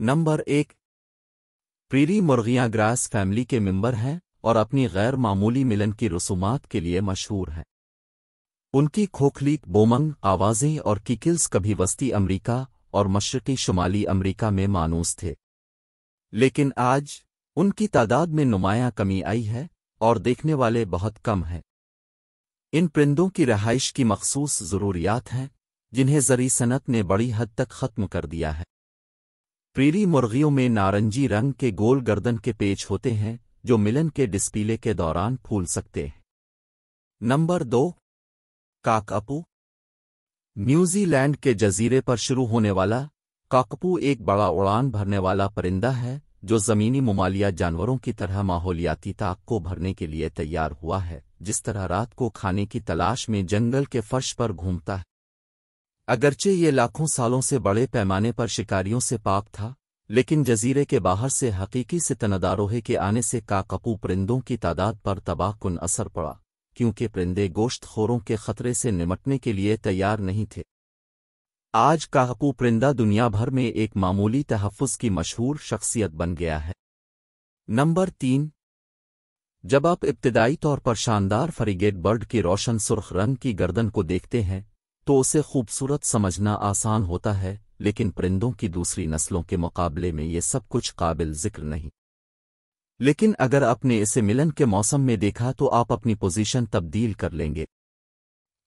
Number 1। प्रीरी मुर्गियां grass family के member हैं और अपनी गैर मामूली मिलन की रसूमात के लिए मशहूर हैं। उनकी खोखली बोमंग आवाज़ें और किकिल्स कभी वस्ती अमरीका और मशरक़ी शुमाली अमरीका में मानूस थे, लेकिन आज उनकी तादाद में नुमायां कमी आई है और देखने वाले बहुत कम हैं। इन परिंदों की रहाइश की मखसूस ज़रूरियात हैं जिन्हें ज़री सनत ने बड़ी हद तक ख़त्म कर दिया है। प्रीरी मुर्गियों में नारंगी रंग के गोल गर्दन के पेच होते हैं जो मिलन के डिस्प्ले के दौरान फूल सकते हैं। नंबर 2। काकपू। न्यूजीलैंड के जजीरे पर शुरू होने वाला काकपू एक बड़ा उड़ान भरने वाला परिंदा है जो ज़मीनी ममालिया जानवरों की तरह माहौलियाती ताक को भरने के लिए तैयार हुआ है, जिस तरह रात को खाने की तलाश में जंगल के फर्श पर घूमता है। अगरचे ये लाखों सालों से बड़े पैमाने पर शिकारियों से पाक था, लेकिन जजीरे के बाहर से हकीकी सितनदारोहे के आने से काकपू परिंदों की तादाद पर तबाहकुन असर पड़ा, क्योंकि परिंदे गोश्तखोरों के खतरे से निमटने के लिए तैयार नहीं थे। आज काकपू परिंदा दुनिया भर में एक मामूली तहफ़्फ़ुज़ की मशहूर शख्सियत बन गया है। नंबर 3। जब आप इब्तिदाई तौर पर शानदार फ्रिगेट बर्ड की रोशन सुर्ख रंग की गर्दन को देखते हैं तो उसे खूबसूरत समझना आसान होता है, लेकिन परिंदों की दूसरी नस्लों के मुकाबले में ये सब कुछ काबिल ज़िक्र नहीं। लेकिन अगर आपने इसे मिलन के मौसम में देखा तो आप अपनी पोजीशन तब्दील कर लेंगे।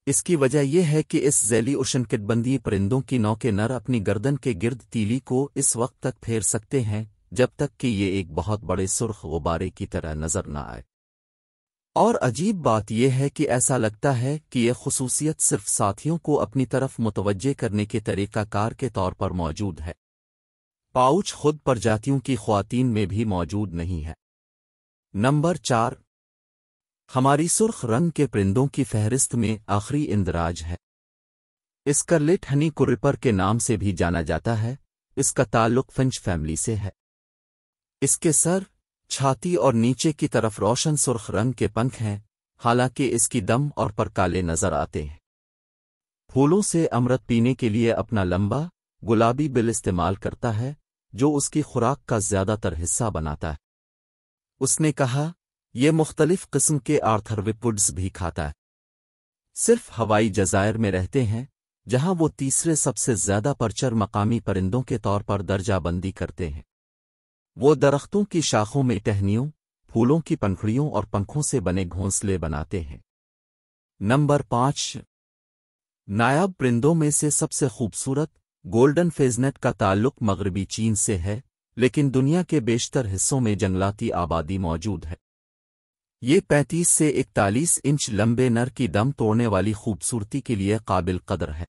इसकी वजह यह है कि इस ज़ैली उष्णकटिबंधीय परिंदों की नौ के नर अपनी गर्दन के गिर्द तीली को इस वक्त तक फेर सकते हैं जब तक कि ये एक बहुत बड़े सुर्ख गुब्बारे की तरह नजर न आए। और अजीब बात यह है कि ऐसा लगता है कि यह खुसूसियत सिर्फ साथियों को अपनी तरफ मुतवज्जे करने के तरीक़ाकार के तौर पर मौजूद है। पाउच खुद प्रजातियों की ख्वातीन में भी मौजूद नहीं है। नंबर 4। हमारी सुर्ख रंग के परिंदों की फहरिस्त में आखिरी इंदराज है। स्कारलेट हनी कुरिपर के नाम से भी जाना जाता है। इसका ताल्लुक फिंच फैमिली से है। इसके सर, छाती और नीचे की तरफ रोशन सुर्ख रंग के पंख हैं, हालांकि इसकी दम और पर काले नजर आते हैं। फूलों से अमृत पीने के लिए अपना लंबा गुलाबी बिल इस्तेमाल करता है जो उसकी खुराक का ज्यादातर हिस्सा बनाता है। उसने कहा, यह मुख्तलिफ किस्म के आर्थरविपुड्स भी खाता है। सिर्फ हवाई जज़ायर में रहते हैं जहां वो तीसरे सबसे ज्यादा परचर मकामी परिंदों के तौर पर दर्जाबंदी करते हैं। वो दरख्तों की शाखों में टहनियों, फूलों की पंखुड़ियों और पंखों से बने घोंसले बनाते हैं। नंबर 5। नायाब परिंदों में से सबसे खूबसूरत गोल्डन फेजनेट का ताल्लुक मगरबी चीन से है, लेकिन दुनिया के बेशतर हिस्सों में जंगलाती आबादी मौजूद है। ये 35 से 41 इंच लंबे नर की दम तोड़ने वाली खूबसूरती के लिए काबिल कदर है।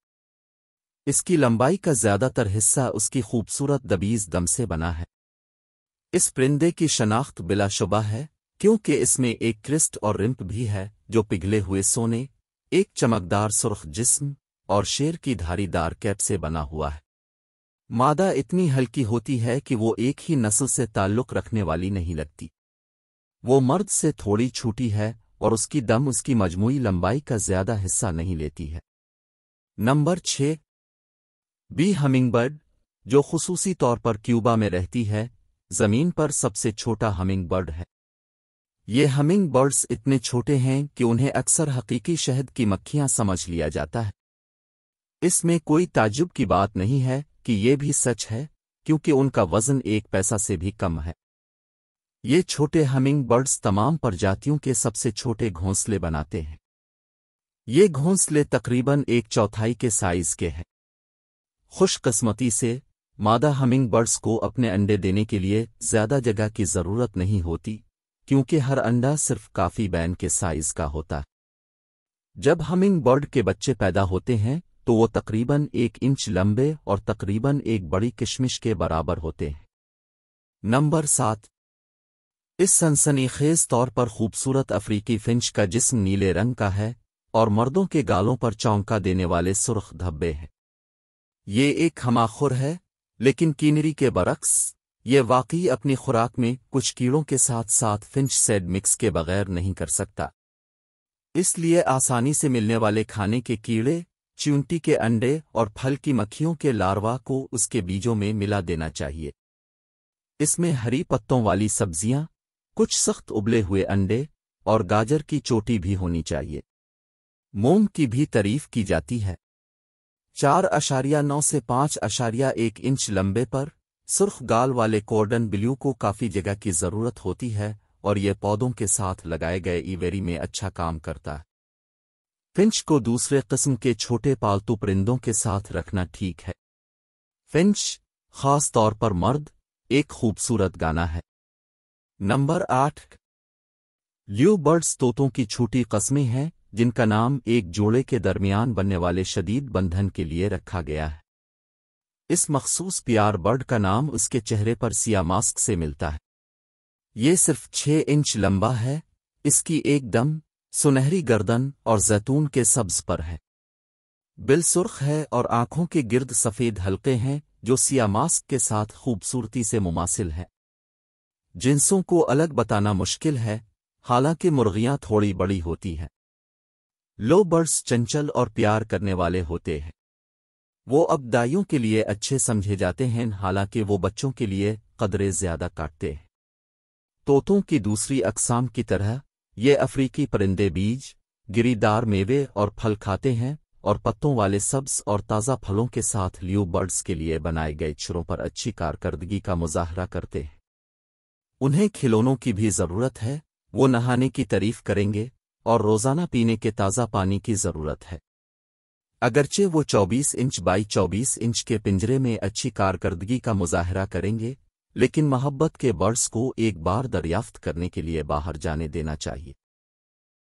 इसकी लंबाई का ज्यादातर हिस्सा उसकी खूबसूरत दबीज दम से बना है। इस परिंदे की शनाख्त बिलाशुबा है क्योंकि इसमें एक क्रिस्ट और रिम्प भी है जो पिघले हुए सोने, एक चमकदार सुर्ख जिस्म और शेर की धारीदार कैप से बना हुआ है। मादा इतनी हल्की होती है कि वो एक ही नस्ल से ताल्लुक रखने वाली नहीं लगती। वो मर्द से थोड़ी छोटी है और उसकी दम उसकी मजमूई लंबाई का ज्यादा हिस्सा नहीं लेती है। नंबर 6। बी हमिंगबर्ड, जो खुसूसी तौर पर क्यूबा में रहती है, जमीन पर सबसे छोटा हमिंग बर्ड है। ये हमिंग बर्ड्स इतने छोटे हैं कि उन्हें अक्सर हकीकी शहद की मक्खियां समझ लिया जाता है। इसमें कोई ताज्जुब की बात नहीं है कि ये भी सच है, क्योंकि उनका वजन 1 पैसा से भी कम है। ये छोटे हमिंग बर्ड्स तमाम प्रजातियों के सबसे छोटे घोंसले बनाते हैं। ये घोंसले तकरीबन 1/4 के साइज के हैं। खुशकिस्मती से मादा हमिंग बर्ड्स को अपने अंडे देने के लिए ज्यादा जगह की जरूरत नहीं होती, क्योंकि हर अंडा सिर्फ काफी बैन के साइज का होता है। जब हमिंग बर्ड के बच्चे पैदा होते हैं तो वो तकरीबन 1 इंच लंबे और तकरीबन एक बड़ी किशमिश के बराबर होते हैं। नंबर 7। इस सनसनीखेज तौर पर खूबसूरत अफ्रीकी फिंच का जिस्म नीले रंग का है और मर्दों के गालों पर चौंका देने वाले सुर्ख धब्बे हैं। ये एक हमाखुर है, लेकिन कीनरी के बरक्स ये वाकई अपनी खुराक में कुछ कीड़ों के साथ साथ फिंच सेड मिक्स के बगैर नहीं कर सकता। इसलिए आसानी से मिलने वाले खाने के कीड़े, चींटी के अंडे और फल की मक्खियों के लार्वा को उसके बीजों में मिला देना चाहिए। اس میں ہری پتوں والی سبزیاں، کچھ سخت ابلے ہوئے انڈے اور گاجر کی چوٹی بھی ہونی چاہیے۔ مونگ کی بھی تعریف کی جاتی ہے۔ 4.9 سے 5.1 انچ لمبے پر سرخ گال والے کورڈن بلیو کو کافی جگہ کی ضرورت ہوتی ہے اور یہ پودوں کے ساتھ لگائے گئے ایویری میں اچھا کام کرتا ہے۔ فنچ کو دوسرے قسم کے چھوٹے پالتو پرندوں کے ساتھ رکھنا ٹھیک ہے۔ فنچ، خاص طور پر مرد، ایک خوبصورت گانا ہے۔ نمبر 8، لیو برڈز طوطوں کی چھوٹی قسمیں ہیں جن کا نام ایک جوڑے کے درمیان بننے والے شدید بندھن کے لیے رکھا گیا ہے۔ اس مخصوص پیار برڈ کا نام اس کے چہرے پر سیاہ ماسک سے ملتا ہے۔ یہ صرف 6 انچ لمبا ہے، اس کی ایک دم سنہری گردن اور زیتون کے سبز پر ہے۔ بل سرخ ہے اور آنکھوں کے گرد سفید حلقے ہیں جو سیاہ ماسک کے ساتھ خوبصورتی سے مماثل ہے۔ جنسوں کو الگ بتانا مشکل ہے، حالانکہ مرغیاں تھوڑی بڑی ہوتی ہیں۔ لو برڈز چنچل اور پیار کرنے والے ہوتے ہیں۔ وہ ابدائیوں کے لیے اچھے سمجھے جاتے ہیں، حالانکہ وہ بچوں کے لیے قدرے زیادہ کاٹتے ہیں۔ طوطوں کی دوسری اقسام کی طرح یہ افریقی پرندے بیج، گری دار میوے اور پھل کھاتے ہیں اور پتوں والے سبز اور تازہ پھلوں کے ساتھ لیو برڈز کے لیے بنائے گئے چھروں پر اچھی کارکردگی کا مظاہرہ کرتے ہیں۔ انہیں کھلونوں کی بھی ضرورت ہے، وہ نہانے کی تعریف کریں گے اور روزانہ پینے کے تازہ پانی کی ضرورت ہے۔ اگرچہ وہ 24 انچ بائی 24 انچ کے پنجرے میں اچھی کارکردگی کا مظاہرہ کریں گے، لیکن محبت کے برڈز کو ایک بار دریافت کرنے کے لیے باہر جانے دینا چاہیے۔